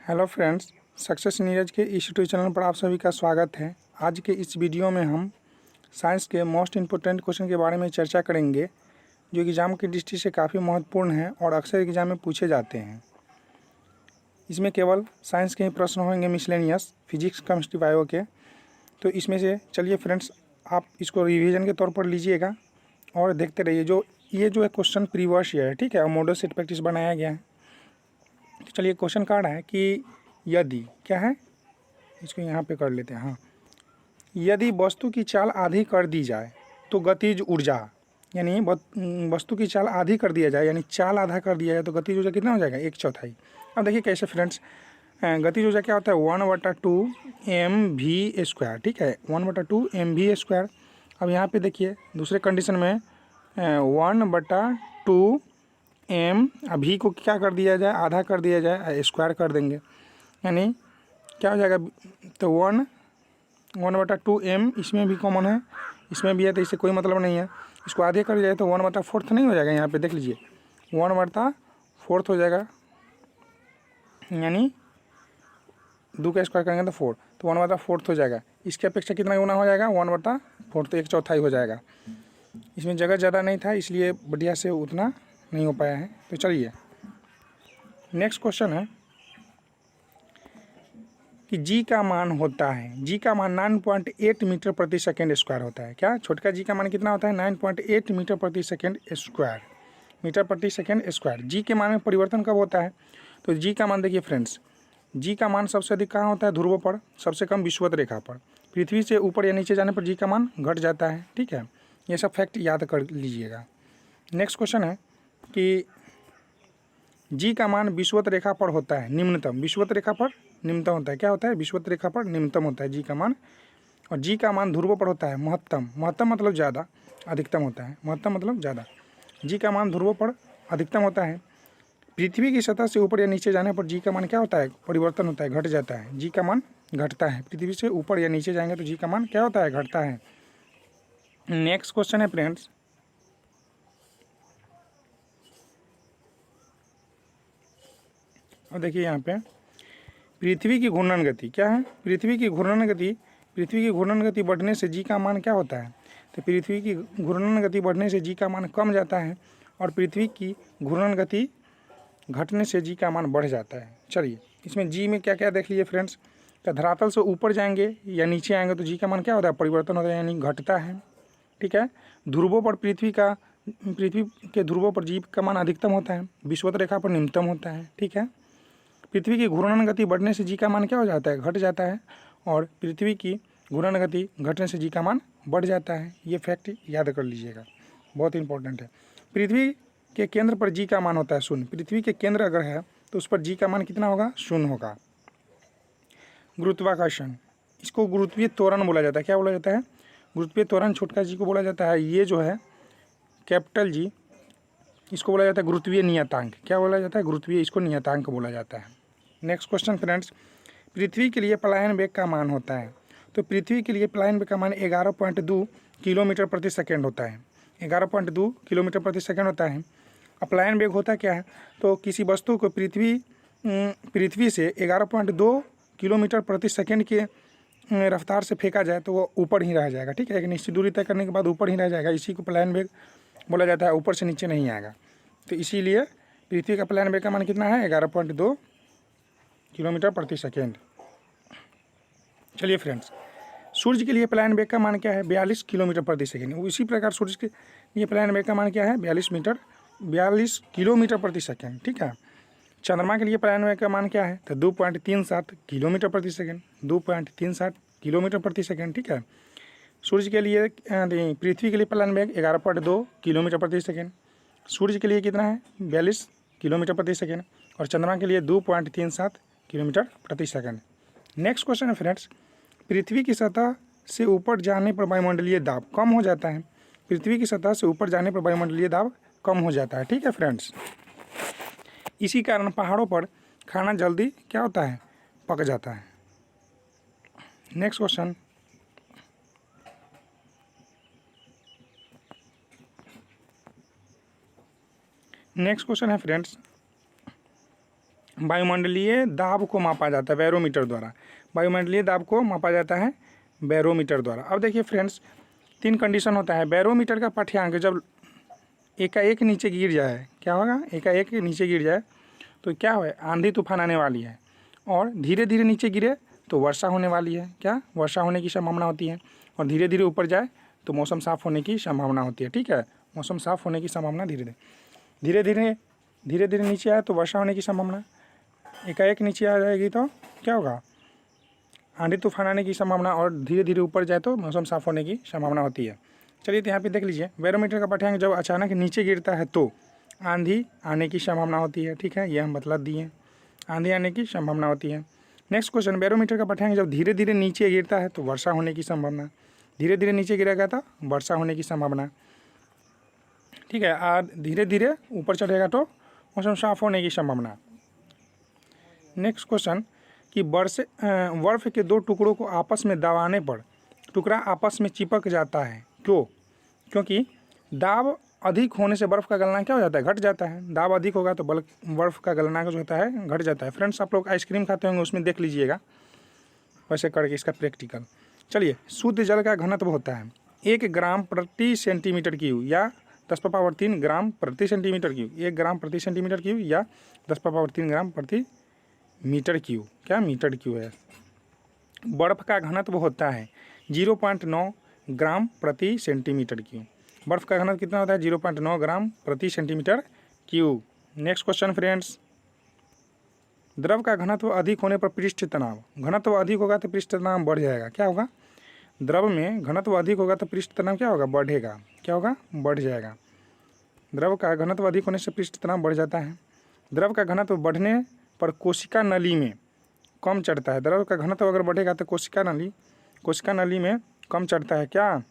Hello friends, success Neeraj के इस YouTube channel पर आप सभी का स्वागत है। आज के इस वीडियो में हम साइंस के मोस्ट इम्पोर्टेंट क्वेश्चन के बारे में चर्चा करेंगे जो एग्ज़ाम की दृष्टि से काफ़ी महत्वपूर्ण है और अक्सर एग्ज़ाम में पूछे जाते हैं। इसमें केवल साइंस के ही प्रश्न होंगे, मिसलेनियस, फिजिक्स, केमिस्ट्री, बायो के। तो इसमें से चलिए फ्रेंड्स, आप इसको रिविज़न के तौर पर लीजिएगा और देखते रहिए। ये जो है क्वेश्चन प्रीवियस ईयर है, ठीक है, और मॉडल सेट प्रैक्टिस बनाया गया है। तो चलिए क्वेश्चन कार्ड है कि यदि क्या है, इसको यहाँ पे कर लेते हैं। हाँ, यदि वस्तु की चाल आधी कर दी जाए तो गतिज ऊर्जा, यानी वस्तु की चाल आधी कर दिया जाए, यानी चाल आधा कर दिया जाए तो गतिज ऊर्जा कितना हो जाएगा, 1/4। अब देखिए कैसे फ्रेंड्स, गतिज ऊर्जा क्या होता है, 1/2 mv², ठीक है, 1/2 mv²। अब यहाँ पे देखिए दूसरे कंडीशन में 1/2 m, अभी को क्या कर दिया जाए, आधा कर दिया जाए, स्क्वायर कर देंगे, यानी क्या हो जाएगा, तो 1/2 m, इसमें भी कॉमन है, इसमें भी है, तो इससे कोई मतलब नहीं है। इसको आधे कर जाए तो 1/4 नहीं हो जाएगा, यहाँ पे देख लीजिए 1/4 हो जाएगा, यानी 2 का स्क्वायर करेंगे तो 4, तो 1/4 हो जाएगा। इसके अपेक्षा कितना गुना हो जाएगा, 1/4, तो 1/4 हो जाएगा। इसमें जगह ज़्यादा नहीं था इसलिए बढ़िया से उतना नहीं हो पाया है। तो चलिए नेक्स्ट क्वेश्चन है कि जी का मान होता है, जी का मान 9.8 मीटर प्रति सेकेंड स्क्वायर होता है। क्या छोटका जी का मान कितना होता है, 9.8 मीटर प्रति सेकेंड स्क्वायर, मीटर प्रति सेकेंड स्क्वायर। जी के मान में परिवर्तन कब होता है, तो जी का मान देखिए फ्रेंड्स, जी का मान सबसे अधिक कहाँ होता है, ध्रुवों पर, सबसे कम विषुवत रेखा पर। पृथ्वी से ऊपर या नीचे जाने पर जी का मान घट जाता है, ठीक है, ये सब फैक्ट याद कर लीजिएगा। नेक्स्ट क्वेश्चन है कि जी का मान विषुवत रेखा पर होता है निम्नतम, विषुवत रेखा पर निम्नतम होता है। क्या होता है, विषुवत रेखा पर निम्नतम होता है जी का मान। और जी का मान ध्रुवों पर होता है महत्तम, महत्तम मतलब ज़्यादा, अधिकतम होता है, महत्तम मतलब ज़्यादा। जी का मान ध्रुवों पर अधिकतम होता है। पृथ्वी की सतह से ऊपर या नीचे जाने पर जी का मान क्या होता है, परिवर्तन होता है, घट जाता है, जी का मान घटता है। पृथ्वी से ऊपर या नीचे जाएंगे तो जी का मान क्या होता है, घटता है। नेक्स्ट क्वेश्चन है फ्रेंड्स, और देखिए यहाँ पे पृथ्वी की घूर्णन गति क्या है, पृथ्वी की घूर्णन गति बढ़ने से जी का मान क्या होता है, तो पृथ्वी की घूर्णन गति बढ़ने से जी का मान कम जाता है और पृथ्वी की घूर्णन गति घटने से जी का मान बढ़ जाता है। चलिए इसमें जी में क्या क्या देख लीजिए फ्रेंड्स, तो धरातल से ऊपर जाएंगे या नीचे आएंगे तो जी का मान क्या होता है, परिवर्तन होता है, यानी घटता है, ठीक है। ध्रुवों पर पृथ्वी के ध्रुवों पर जी का मान अधिकतम होता है, विषुवत रेखा पर निम्नतम होता है, ठीक है। पृथ्वी की घूर्णन गति बढ़ने से जी का मान क्या हो जाता है, घट जाता है, और पृथ्वी की घूर्णन गति घटने से जी का मान बढ़ जाता है। ये फैक्ट याद कर लीजिएगा, बहुत इंपॉर्टेंट है। पृथ्वी के केंद्र पर जी का मान होता है 0, पृथ्वी के केंद्र अगर है तो उस पर जी का मान कितना होगा, 0 होगा। गुरुत्वाकर्षण, इसको गुरुत्वीय त्वरण बोला जाता है। क्या बोला जाता है, गुरुत्वीय त्वरण छोटका जी को बोला जाता है। ये जो है कैपिटल जी, इसको बोला जाता है गुरुत्वीय नियतांक। क्या बोला जाता है, गुरुत्वीय, इसको नियतांक बोला जाता है। नेक्स्ट क्वेश्चन फ्रेंड्स, पृथ्वी के लिए पलायन वेग का मान होता है, तो पृथ्वी के लिए पलायन वेग का मान 11.2 किलोमीटर प्रति सेकेंड होता है, 11.2 किलोमीटर प्रति सेकेंड होता है। अब पलायन वेग होता क्या है, तो किसी वस्तु को पृथ्वी से 11.2 किलोमीटर प्रति सेकेंड के रफ्तार से फेंका जाए तो वो ऊपर ही रह जाएगा, ठीक है, एक निश्चित दूरी तय करने के बाद ऊपर ही रह जाएगा। इसी को पलायन वेग बोला जाता है, ऊपर से नीचे नहीं आएगा। तो इसीलिए पृथ्वी का पलायन वेग का मान कितना है, 11.2 किलोमीटर प्रति सेकेंड। चलिए फ्रेंड्स, सूर्य के लिए पलायन वेग का मान क्या है, 42 किलोमीटर प्रति सेकेंड। उसी प्रकार सूर्य के लिए पलायन वेग का मान क्या है, 42 किलोमीटर प्रति सेकेंड, ठीक है। चंद्रमा के लिए पलायन वेग का मान क्या है, तो 2.37 किलोमीटर प्रति सेकेंड, 2.37 किलोमीटर प्रति सेकेंड, ठीक है। सूर्य के लिए पृथ्वी के लिए पलायन वेग 11.2 किलोमीटर प्रति सेकेंड, सूर्य के लिए कितना है, 42 किलोमीटर प्रति सेकेंड, और चंद्रमा के लिए 2.37 किलोमीटर प्रति सेकेंड। नेक्स्ट क्वेश्चन है फ्रेंड्स, पृथ्वी की सतह से ऊपर जाने पर वायुमंडलीय दाब कम हो जाता है, पृथ्वी की सतह से ऊपर जाने पर वायुमंडलीय दाब कम हो जाता है, ठीक है फ्रेंड्स। इसी कारण पहाड़ों पर खाना जल्दी क्या होता है, पक जाता है। नेक्स्ट क्वेश्चन, है फ्रेंड्स, वायुमंडलीय दाब को मापा जाता है बैरोमीटर द्वारा। वायुमंडलीय दाब को मापा जाता है बैरोमीटर द्वारा। अब देखिए फ्रेंड्स, 3 कंडीशन होता है। बैरोमीटर का पाठ्यांक जब एकाएक नीचे गिर जाए, क्या होगा, एकाएक नीचे गिर जाए तो क्या है, आंधी तूफान आने वाली है। और धीरे धीरे नीचे गिरे तो वर्षा होने वाली है, क्या, वर्षा होने की संभावना होती है। और धीरे धीरे ऊपर जाए तो मौसम साफ होने की संभावना होती है। ठीक है, मौसम साफ होने की संभावना धीरे धीरे नीचे आए तो वर्षा होने की संभावना। एकाएक नीचे आ जाएगी तो क्या होगा, आंधी तूफान आने की संभावना। और धीरे धीरे ऊपर जाए तो मौसम साफ होने की संभावना होती है। चलिए तो यहाँ पे देख लीजिए, बैरोमीटर का पाठ्यांक जब अचानक नीचे गिरता है तो आंधी आने की संभावना होती है। ठीक है, ये हम बतला दिए, आंधी आने की संभावना होती है। नेक्स्ट क्वेश्चन, बैरोमीटर का पाठ्यांक जब धीरे धीरे नीचे गिरता है तो वर्षा होने की संभावना। धीरे धीरे नीचे गिरेगा तो वर्षा होने की संभावना। ठीक है, और धीरे धीरे ऊपर चढ़ेगा तो मौसम साफ होने की संभावना। नेक्स्ट क्वेश्चन कि बर्फ के 2 टुकड़ों को आपस में दबाने पर टुकड़ा आपस में चिपक जाता है, क्यों? क्योंकि दाब अधिक होने से बर्फ़ का गलना क्या हो जाता है, घट जाता है। दाब अधिक होगा तो बर्फ़ का गलना जो होता है घट जाता है। फ्रेंड्स, आप लोग आइसक्रीम खाते होंगे, उसमें देख लीजिएगा वैसे करके इसका प्रैक्टिकल। चलिए, शुद्ध जल का घनत्व होता है 1 ग्राम प्रति सेंटीमीटर क्यूब या 10⁻³ ग्राम प्रति सेंटीमीटर क्यूब। 1 ग्राम प्रति सेंटीमीटर क्यूब या 10⁻³ ग्राम प्रति मीटर क्यूब, क्या मीटर क्यूब है। बर्फ़ का घनत्व होता है 0.9 ग्राम प्रति सेंटीमीटर क्यूब। बर्फ़ का घनत्व कितना होता है, 0.9 ग्राम प्रति centimetre cube. Next question friends, द्रव का घनत्व अधिक होने पर पृष्ठ तनाव, घनत्व अधिक होगा तो पृष्ठ तनाव बढ़ जाएगा। क्या होगा, द्रव में घनत्व अधिक होगा तो पृष्ठ तनाव क्या होगा, बढ़ेगा। क्या होगा, बढ़ जाएगा। द्रव का घनत्व अधिक होने से पृष्ठ तनाव बढ़ जाता है। द्रव का घनत्व बढ़ने पर कोशिका नली में कम चढ़ता है। द्रव का घनत्व अगर बढ़ेगा तो कोशिका नली में कम चढ़ता है। क्या,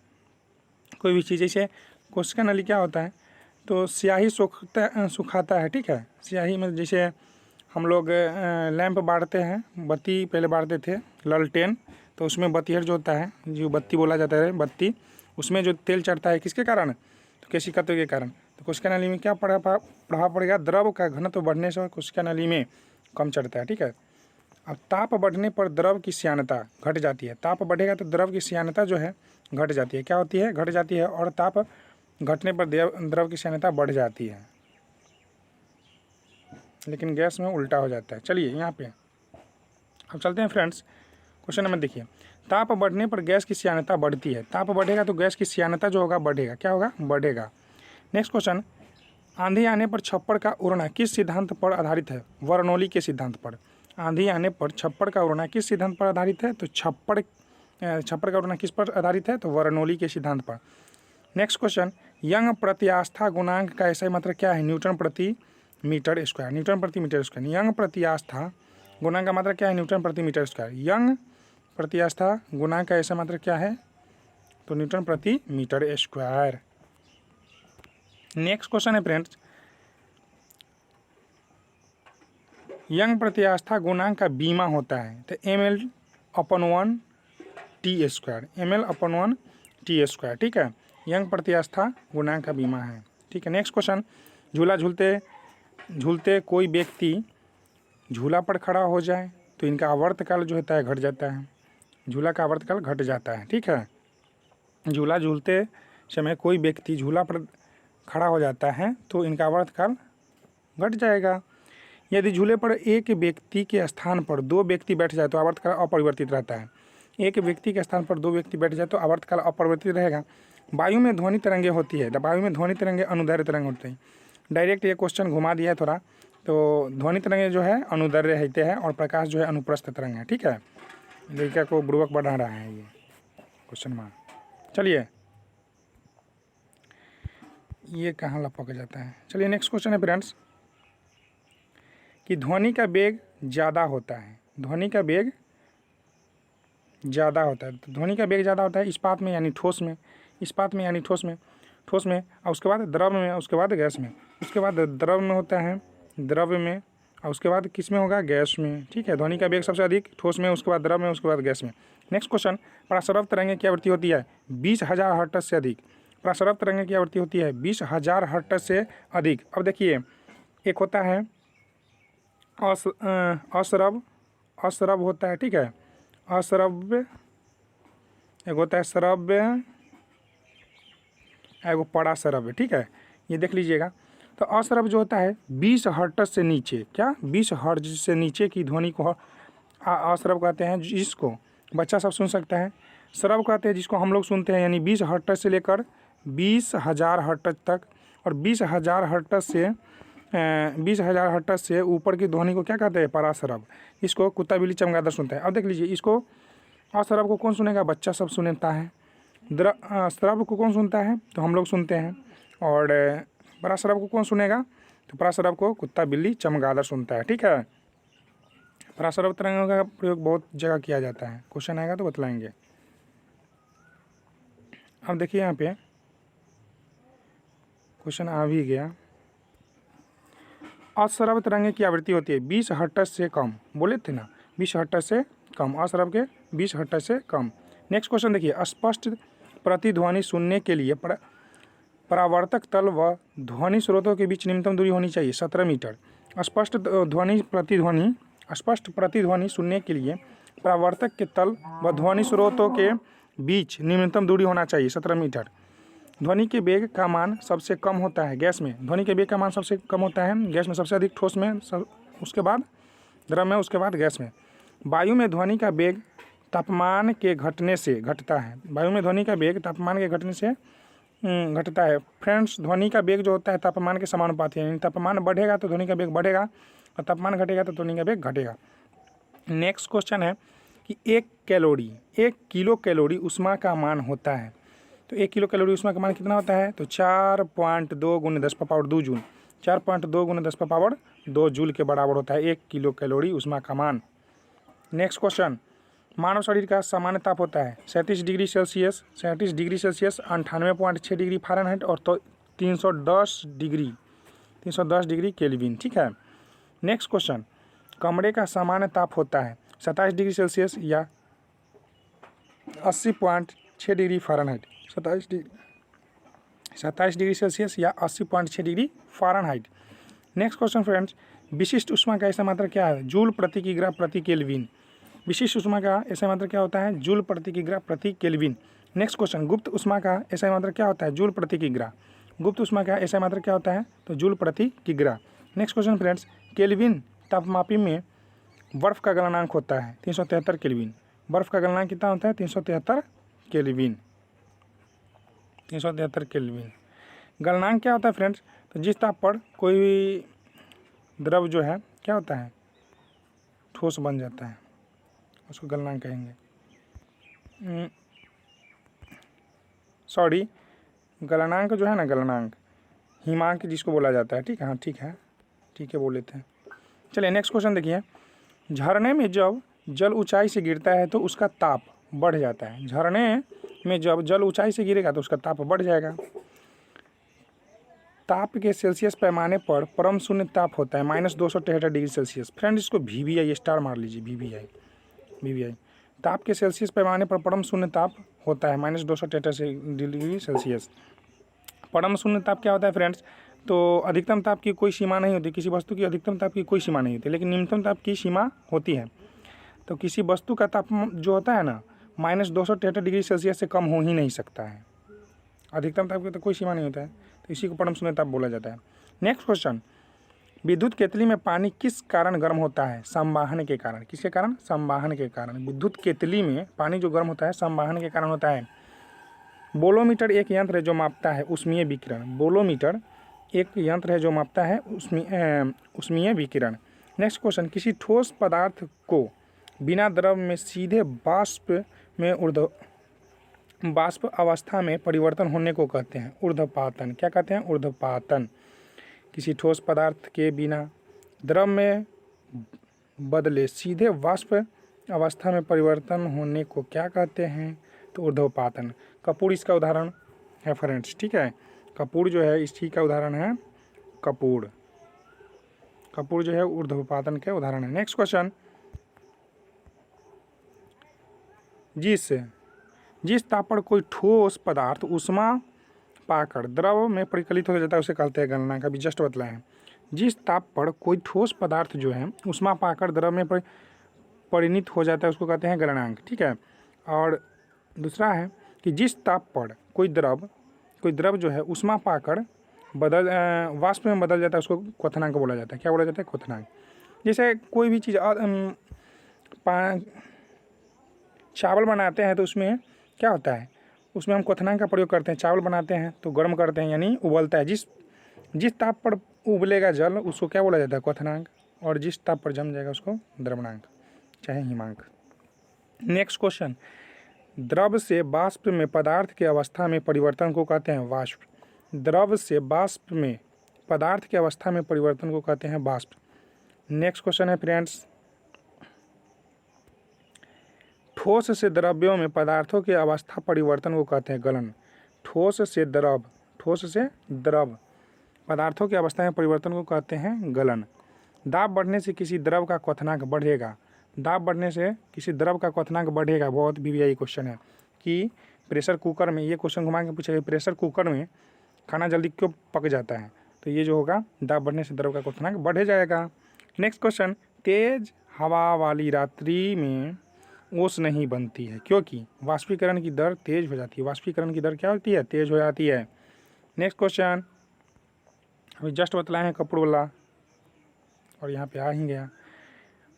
कोई भी चीज़, जैसे कोशिका नली क्या होता है, तो स्याही सुखाता है। ठीक है, स्याही में जैसे हम लोग लैंप बांटते हैं, बत्ती पहले बांटते थे, ललटेन, तो उसमें बत्तीहर जो होता है, जो बत्ती बोला जाता है बत्ती, उसमें जो तेल चढ़ता है किसके कारण, तो केशिका तत्व के कारण। तो कोशिका नली में क्या प्रभाव पड़ेगा, द्रव का घनत्व बढ़ने से कोशिका नली में कम चढ़ता है। ठीक है, अब ताप बढ़ने पर द्रव की श्यानता घट जाती है। ताप बढ़ेगा तो द्रव की श्यानता जो है घट जाती है। क्या होती है, घट जाती है। और ताप घटने पर द्रव की श्यानता बढ़ जाती है, लेकिन गैस में उल्टा हो जाता है। चलिए यहाँ पे अब चलते हैं फ्रेंड्स, क्वेश्चन नंबर देखिए, ताप बढ़ने पर गैस की श्यानता बढ़ती है। ताप बढ़ेगा तो गैस की श्यानता जो होगा बढ़ेगा। क्या होगा, बढ़ेगा। नेक्स्ट क्वेश्चन, आंधी आने पर छप्पड़ का उड़ना किस सिद्धांत पर आधारित है, बर्नौली के सिद्धांत पर। आंधी आने पर छप्पड़ का उड़ना किस सिद्धांत पर आधारित है, तो छप्पड़ का उड़ना किस पर आधारित है, तो बर्नौली के सिद्धांत पर। नेक्स्ट क्वेश्चन, यंग प्रत्यास्था गुणांक का ऐसा मात्रक क्या है, न्यूटन प्रति मीटर स्क्वायर। न्यूटन प्रति मीटर स्क्वायर। यंग प्रत्यास्था गुणांक का मात्रक क्या है, न्यूटन प्रति मीटर स्क्वायर। यंग प्रत्यास्था गुणांक का ऐसा मात्रक क्या है, तो न्यूटन प्रति मीटर स्क्वायर। नेक्स्ट क्वेश्चन है फ्रेंड्स, यंग प्रत्यास्था गुणांक का बीमा होता है तो ml/1 t square. ml/1 t square. ठीक है, यंग प्रत्यास्था गुणांक का बीमा है। ठीक है, नेक्स्ट क्वेश्चन, झूला झूलते कोई व्यक्ति झूला पर खड़ा हो जाए तो इनका आवर्तकाल जो होता है घट जाता है। झूला का आवर्तकाल घट जाता है। ठीक है, झूला झूलते समय कोई व्यक्ति झूला पर खड़ा हो जाता है तो इनका आवर्तकाल घट जाएगा। यदि झूले पर एक व्यक्ति के स्थान पर 2 व्यक्ति बैठ जाए तो आवर्तकाल अपरिवर्तित रहता है। एक व्यक्ति के स्थान पर 2 व्यक्ति बैठ जाए तो आवर्तकाल अपरिवर्तित रहेगा। वायु में ध्वनि तरंगे होती है, वायु में ध्वनि तरंगे अनुदैर्घ्य तरंग होते हैं। डायरेक्ट ये क्वेश्चन घुमा दिया है थोड़ा, तो ध्वनि तरंगे जो है अनुदैर्घ्य रहते हैं और प्रकाश जो है अनुप्रस्थ तरंग है। ठीक है, लड़का को बुड़बक बढ़ा रहा है ये क्वेश्चन मार्क। चलिए, ये कहाँ लपक जाता है। चलिए नेक्स्ट क्वेश्चन है फ्रेंड्स, कि ध्वनि का वेग ज़्यादा होता है। ध्वनि का वेग ज़्यादा होता है। तो ध्वनि का वेग ज़्यादा होता है इस्पात में यानी ठोस में, इस्पात में यानी ठोस में, और उसके बाद द्रव में, उसके बाद गैस में, उसके बाद द्रव में होता है, द्रव में, और उसके बाद किस में होगा, गैस में। ठीक है, ध्वनि का वेग सबसे अधिक ठोस में, उसके बाद द्रव में, उसके बाद गैस में। नेक्स्ट क्वेश्चन, प्रसरव तरंगे की आवृत्ति होती है 20,000 हर्ट्ज से अधिक। प्रसरव तरंगे की आवृत्ति होती है 20,000 हर्ट्ज से अधिक। अब देखिए, एक होता है अश्रव, अश्रव होता है, ठीक है। अश्रव्य एक होता है श्रव्य, एगो पराश्रव्य, ठीक है। ये देख लीजिएगा। तो अश्रव्य जो होता है 20 हर्ट्ज से नीचे, क्या 20 हर्ट्ज से नीचे की ध्वनि को अश्रव्य कहते हैं, जिसको बच्चा सब सुन सकता है। श्रव्य कहते हैं जिसको हम लोग सुनते हैं, यानी 20 हर्ट्ज से लेकर 20,000 हर्ट्ज तक, और 20,000 हर्ट्ज से 20,000 हर्ट्ज से ऊपर की ध्वनि को क्या कहते हैं, पराश्रव्य। इसको कुत्ता बिल्ली चमगादड़ सुनता है। अब देख लीजिए, इसको अश्रव्य को कौन सुनेगा, बच्चा सब सुनता है। श्रव्य को कौन सुनता है, तो हम लोग सुनते हैं। और पराश्रव्य को कौन सुनेगा, तो पराश्रव्य को कुत्ता बिल्ली चमगादड़ सुनता है, ठीक है। पराश्रव्य तरंगों का प्रयोग बहुत जगह किया जाता है। क्वेश्चन आएगा तो बतलाएंगे। अब देखिए यहाँ पे क्वेश्चन आ भी गया। अश्रव्य तरंगे की आवृत्ति होती है 20 हर्ट्ज से कम, बोले थे ना, 20 हर्ट्ज से कम, अश्रव्य के 20 हर्ट्ज से कम। नेक्स्ट क्वेश्चन देखिए, स्पष्ट प्रतिध्वनि सुनने के लिए परावर्तक तल व ध्वनि स्रोतों के बीच न्यूनतम दूरी होनी चाहिए 17 मीटर। स्पष्ट प्रतिध्वनि सुनने के लिए परावर्तक के तल व ध्वनि स्रोतों के बीच न्यूनतम दूरी होना चाहिए 17 मीटर। ध्वनि के वेग का मान सबसे कम होता है गैस में, ध्वनि के वेग का मान सबसे कम होता है गैस में, सबसे अधिक ठोस में, उसके बाद द्रव में, उसके बाद गैस में। वायु में ध्वनि का वेग तापमान के घटने से घटता है, वायु में ध्वनि का वेग तापमान के घटने से घटता है। फ्रेंड्स, ध्वनि का वेग जो होता है तापमान के समानुपाती है, यानी तापमान बढ़ेगा तो ध्वनि का वेग बढ़ेगा, और तापमान घटेगा तो ध्वनि का वेग घटेगा। नेक्स्ट क्वेश्चन है कि 1 किलो कैलोरी ऊष्मा का मान होता है। तो 1 किलो कैलोरी ऊष्मा का मान कितना होता है, तो 4.2 × 10⁻² जूल, 4.2 × 10⁻² जूल के बराबर होता है 1 किलो कैलोरी ऊष्मा का मान। नेक्स्ट क्वेश्चन, मानव शरीर का सामान्य ताप होता है 37 डिग्री सेल्सियस, 98.6 डिग्री फ़ारेनहाइट और 310 डिग्री केल्विन, ठीक है। नेक्स्ट क्वेश्चन, कमरे का सामान्य ताप होता है 27 डिग्री सेल्सियस या 80.6 डिग्री फ़ारेनहाइट, 27 डिग्री सेल्सियस या 80.6 degree Fahrenheit. Next question friends, विशिष्ट ऊष्मा का ऐसा मात्रा क्या है, जूल प्रति किग्रा प्रति केल्विन। विशिष्ट ऊष्मा का ऐसा मात्रा क्या होता है, जूल प्रति किग्रा प्रति केल्विन। नेक्स्ट क्वेश्चन, गुप्त ऊष्मा का ऐसा मात्रा क्या होता है, जूल प्रति किग्रा। गुप्त ऊष्मा का ऐसा मात्रा क्या होता है, तो जूल प्रति किग्रा। नेक्स्ट क्वेश्चन फ्रेंड्स, केल्विन तापमापी में बर्फ़ का गलनांक होता है 373 केल्विन। बर्फ़ का गलनांक कितना होता है, 373 केल्विन, 373 केल्विन। गलनांक क्या होता है फ्रेंड्स, तो जिस ताप पर कोई द्रव जो है क्या होता है, ठोस बन जाता है, उसको गलनांक कहेंगे। सॉरी, गलनांक जो है ना, गलनांक हिमांक जिसको बोला जाता है, ठीक है। हाँ ठीक है बोल लेते हैं। चलिए नेक्स्ट क्वेश्चन देखिए, झरने में जब जल ऊंचाई से गिरता है तो उसका ताप बढ़ जाता है। झरने में जब जल ऊंचाई से गिरेगा तो उसका ताप बढ़ जाएगा। ताप के सेल्सियस पैमाने पर परम शून्य ताप होता है -273 डिग्री सेल्सियस। फ्रेंड, इसको VVI स्टार मार लीजिए, VVI। ताप के सेल्सियस पैमाने पर परम शून्य ताप होता है -273 डिग्री सेल्सियस। परम शून्य ताप क्या होता है फ्रेंड्स, तो अधिकतम ताप की कोई सीमा नहीं होती, किसी वस्तु की अधिकतम ताप की कोई सीमा नहीं होती, लेकिन न्यूनतम ताप की सीमा होती है। तो किसी वस्तु का तापमान जो होता है ना, -273 डिग्री सेल्सियस से कम हो ही नहीं सकता है। अधिकतम ताप की तो कोई सीमा नहीं होता है, तो इसी को परम शून्य ताप बोला जाता है। नेक्स्ट क्वेश्चन, विद्युत केतली में पानी किस कारण गर्म होता है, संवाहन के कारण। किसके कारण, संवाहन के कारण। विद्युत केतली में पानी जो गर्म होता है संवाहन के कारण होता है। बोलोमीटर एक यंत्र है जो मापता है ऊष्मीय विकिरण। बोलोमीटर एक यंत्र है जो मापता है ऊष्मीय विकिरण। नेक्स्ट क्वेश्चन, किसी ठोस पदार्थ को बिना द्रव में सीधे बाष्प अवस्था में परिवर्तन होने को कहते हैं ऊर्ध्वपातन। क्या कहते हैं, ऊर्ध्वपातन। किसी ठोस पदार्थ के बिना द्रव में बदले सीधे वाष्प अवस्था में परिवर्तन होने को क्या कहते हैं, तो ऊर्ध्वपातन। कपूर इसका उदाहरण है फ्रेंड्स, ठीक है। कपूर जो है इस चीज़ का उदाहरण है, कपूर जो है ऊर्ध्वपातन के उदाहरण है। नेक्स्ट क्वेश्चन, जिस ताप पर कोई ठोस पदार्थ ऊष्मा पाकर द्रव में परिकलित हो जाता है उसे कहते हैं गलनांक। अभी जस्ट बतलाए हैं। जिस ताप पर कोई ठोस पदार्थ जो है ऊष्मा पाकर द्रव में परिणित हो जाता है उसको कहते हैं गलनांक। ठीक है। और दूसरा है कि जिस ताप पर कोई द्रव जो है ऊष्मा पाकर वाष्प में बदल जाता है उसको क्वथनांक बोला जाता है। क्या बोला जाता है? क्वथनांक। जैसे कोई भी चीज़ चावल बनाते हैं तो उसमें क्या होता है, उसमें हम क्वथनांक का प्रयोग करते हैं। चावल बनाते हैं तो गर्म करते हैं यानी उबलता है। जिस ताप पर उबलेगा जल उसको क्या बोला जाता है? क्वथनांक। और जिस ताप पर जम जाएगा उसको द्रवणांक चाहे हिमांक। नेक्स्ट क्वेश्चन, द्रव से वाष्प में पदार्थ की अवस्था में परिवर्तन को कहते हैं वाष्प। द्रव से वाष्प में पदार्थ की अवस्था में परिवर्तन को कहते हैं वाष्प। नेक्स्ट क्वेश्चन है फ्रेंड्स, ठोस से द्रव्यों में पदार्थों की अवस्था परिवर्तन को कहते हैं गलन। ठोस से द्रव पदार्थों की अवस्था में परिवर्तन को कहते हैं गलन। दाब बढ़ने से किसी द्रव का क्वथनांक बढ़ेगा। दाब बढ़ने से किसी द्रव का क्वथनांक बढ़ेगा। बहुत वीवीआई क्वेश्चन है कि प्रेशर कुकर में, ये क्वेश्चन घुमा के पूछेगा प्रेशर कुकर में खाना जल्दी क्यों पक जाता है, तो ये जो होगा दाब बढ़ने से द्रव का क्वथनांक बढ़ जाएगा। नेक्स्ट क्वेश्चन, तेज हवा वाली रात्रि में ओस नहीं बनती है क्योंकि वाष्पीकरण की दर तेज हो जाती है। वाष्पीकरण की दर क्या होती है? तेज हो जाती है। नेक्स्ट क्वेश्चन अभी जस्ट बतलाए हैं कपूर वाला और यहाँ पे आ ही गया।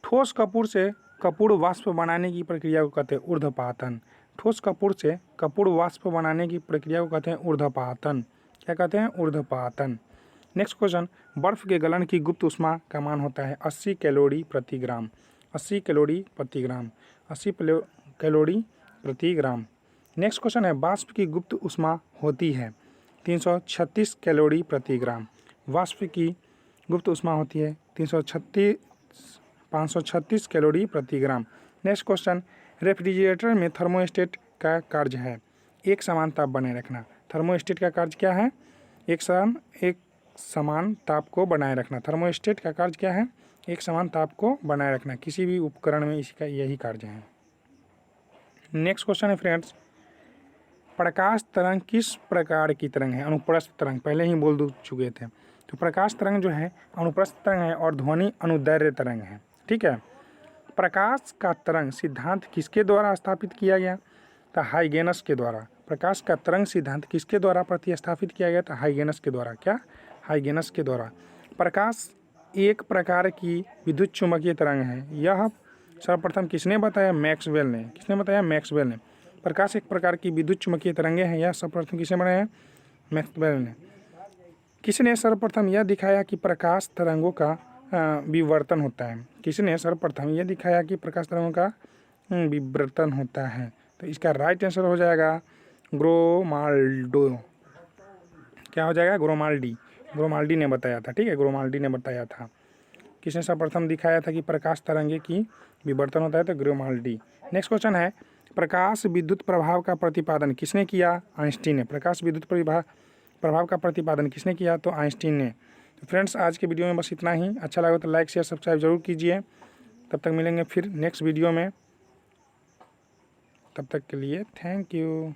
ठोस कपूर से कपूर वाष्प बनाने की प्रक्रिया को कहते हैं ऊर्ध्वपातन। ठोस कपूर से कपूर वाष्प बनाने की प्रक्रिया को कहते हैं ऊर्ध्वपातन। क्या कहते हैं? ऊर्ध्वपातन। नेक्स्ट क्वेश्चन, बर्फ के गलन की गुप्त ऊष्मा का मान होता है 80 कैलोरी प्रति ग्राम। 80 कैलोरी प्रति ग्राम। 80 कैलोरी प्रति ग्राम। नेक्स्ट क्वेश्चन है, वाष्प की गुप्त ऊष्मा होती है 336 कैलोरी प्रति ग्राम। वाष्प की गुप्त ऊष्मा होती है 536 कैलोरी प्रति ग्राम। नेक्स्ट क्वेश्चन, रेफ्रिजरेटर में थर्मोस्टेट का कार्य है एक समान ताप बनाए रखना। थर्मोस्टेट का कार्य क्या है? एक समान ताप को बनाए रखना। थर्मोस्टेट का कार्य क्या है? एक समान ताप को बनाए रखना। किसी भी उपकरण में इसका यही कार्य है। नेक्स्ट क्वेश्चन है फ्रेंड्स, प्रकाश तरंग किस प्रकार की तरंग है? अनुप्रस्थ तरंग, पहले ही बोल चुके थे। तो प्रकाश तरंग जो है अनुप्रस्थ तरंग है और ध्वनि अनुदैर्ध्य तरंग है। ठीक है। प्रकाश का तरंग सिद्धांत किसके द्वारा स्थापित किया गया? तो हाइगेनस के द्वारा। प्रकाश का तरंग सिद्धांत किसके द्वारा प्रतिस्थापित किया गया था? हाइगेनस के द्वारा। क्या? हाइगेनस के द्वारा। प्रकाश एक प्रकार की विद्युत चुम्बकीय तरंग है। यह सर्वप्रथम किसने बताया? मैक्सवेल ने। किसने बताया? मैक्सवेल ने। प्रकाश एक प्रकार की विद्युत चुम्बकीय तरंगें हैं, यह सर्वप्रथम किसने बनाया? मैक्सवेल ने। किसने सर्वप्रथम यह दिखाया कि प्रकाश तरंगों का विवर्तन होता है? किसने सर्वप्रथम यह दिखाया कि प्रकाश तरंगों का विवर्तन होता है? तो इसका राइट आंसर हो जाएगा ग्रोमाल्डो। क्या हो जाएगा? ग्रोमाल्डी। ग्रोमाल्डी ने बताया था। ठीक है, ग्रोमाल्डी ने बताया था। किसने सर्वप्रथम दिखाया था कि प्रकाश तरंगे की विवर्तन होता है? तो ग्रोमाल्डी। नेक्स्ट क्वेश्चन है, प्रकाश विद्युत प्रभाव का प्रतिपादन किसने किया? आइंस्टीन ने। प्रकाश विद्युत प्रभाव का प्रतिपादन किसने किया? तो आइंस्टीन ने। तो फ्रेंड्स आज के वीडियो में बस इतना ही। अच्छा लगा तो लाइक शेयर सब्सक्राइब जरूर कीजिए। तब तक मिलेंगे फिर नेक्स्ट वीडियो में। तब तक के लिए थैंक यू।